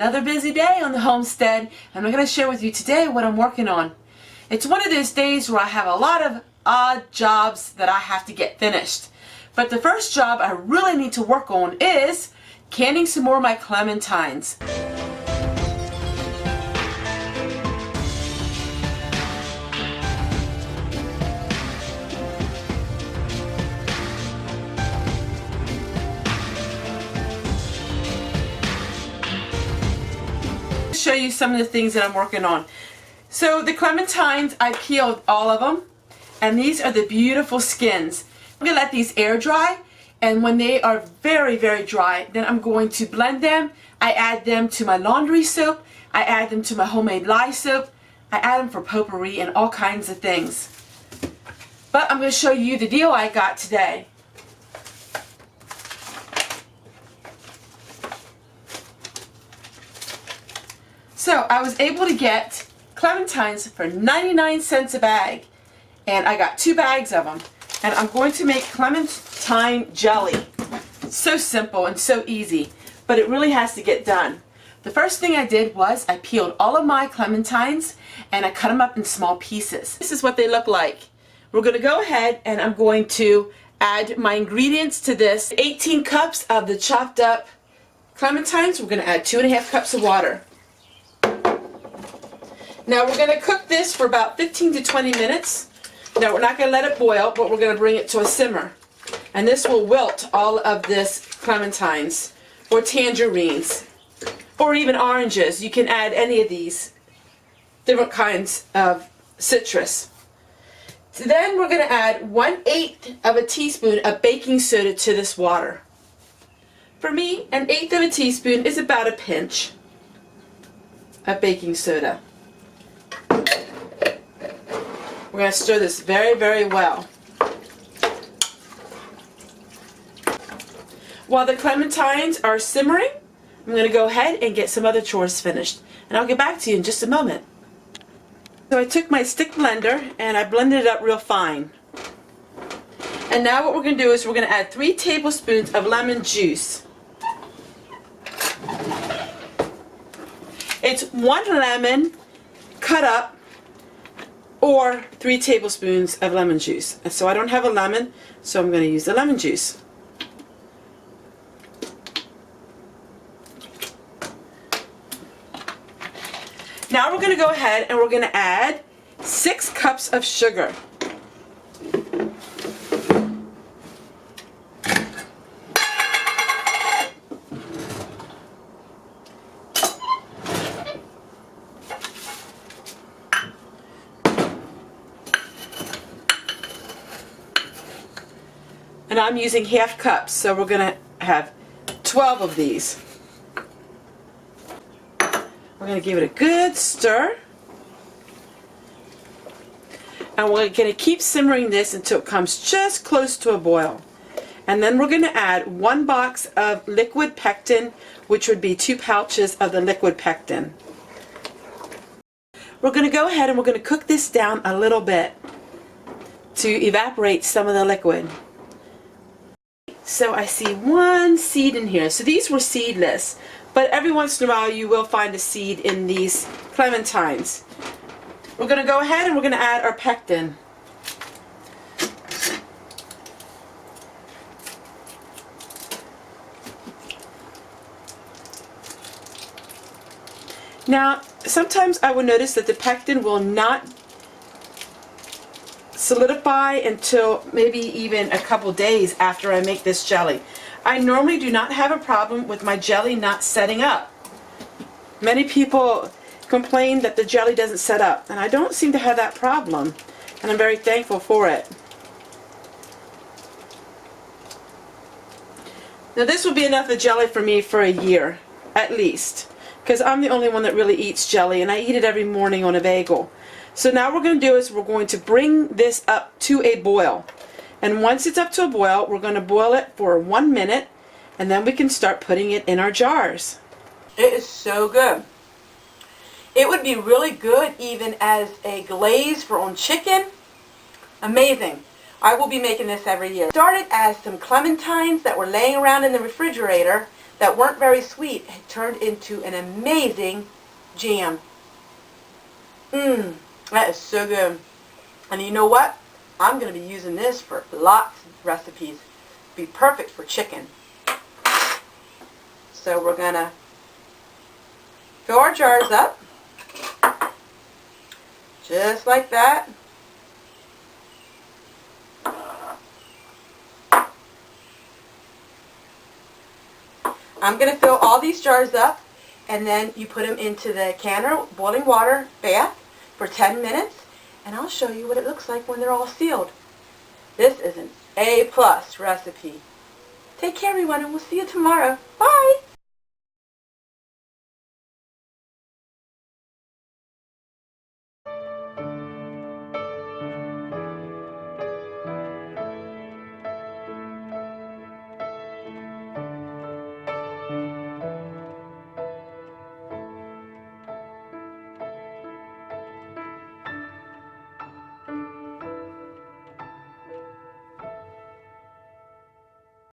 Another busy day on the homestead, and I'm going to share with you today what I'm working on. It's one of those days where I have a lot of odd jobs that I have to get finished. But the first job I really need to work on is canning some more of my clementines. Show you some of the things that I'm working on. So the clementines, I peeled all of them, and these are the beautiful skins. I'm going to let these air dry, and when they are very, very dry, then I'm going to blend them. I add them to my laundry soap, I add them to my homemade lye soap, I add them for potpourri and all kinds of things. But I'm going to show you the deal I got today. So I was able to get clementines for 99 cents a bag, and I got 2 bags of them, and I'm going to make clementine jelly. So simple and so easy, but it really has to get done. The first thing I did was I peeled all of my clementines and I cut them up in small pieces. This is what they look like. We're going to go ahead and I'm going to add my ingredients to this. 18 cups of the chopped up clementines. We're going to add 2.5 cups of water. Now we're going to cook this for about 15 to 20 minutes. Now we're not going to let it boil, but we're going to bring it to a simmer. And this will wilt all of this clementines, or tangerines, or even oranges. You can add any of these different kinds of citrus. So then we're going to add 1/8 of a teaspoon of baking soda to this water. For me, 1/8 of a teaspoon is about a pinch of baking soda. We're going to stir this very, very well. While the clementines are simmering, I'm going to go ahead and get some other chores finished. And I'll get back to you in just a moment. So I took my stick blender and I blended it up real fine. And now what we're going to do is we're going to add 3 tablespoons of lemon juice. It's 1 lemon cut up, or 3 tablespoons of lemon juice. And so I don't have a lemon, so I'm going to use the lemon juice. Now we're going to go ahead and we're going to add 6 cups of sugar. And I'm using 1/2 cups, so we're going to have 12 of these. We're going to give it a good stir. And we're going to keep simmering this until it comes just close to a boil. And then we're going to add 1 box of liquid pectin, which would be 2 pouches of the liquid pectin. We're going to go ahead and we're going to cook this down a little bit to evaporate some of the liquid. So I see 1 seed in here. So these were seedless, but every once in a while you will find a seed in these clementines. We're going to go ahead and we're going to add our pectin. Now, sometimes I will notice that the pectin will not solidify until maybe even a couple days after I make this jelly. I normally do not have a problem with my jelly not setting up. Many people complain that the jelly doesn't set up, and I don't seem to have that problem, and I'm very thankful for it. Now this will be enough of jelly for me for a year, at least, because I'm the only one that really eats jelly, and I eat it every morning on a bagel. So now what we're going to do is we're going to bring this up to a boil. And once it's up to a boil, we're going to boil it for 1 minute, and then we can start putting it in our jars. It is so good. It would be really good even as a glaze for on chicken. Amazing. I will be making this every year. Started as some clementines that were laying around in the refrigerator that weren't very sweet had turned into an amazing jam. That is so good. And you know what? I'm going to be using this for lots of recipes. Be perfect for chicken. So we're going to fill our jars up. Just like that. I'm going to fill all these jars up, and then you put them into the canner boiling water bath for 10 minutes, and I'll show you what it looks like when they're all sealed. This is an A+ recipe. Take care, everyone, and we'll see you tomorrow. Bye!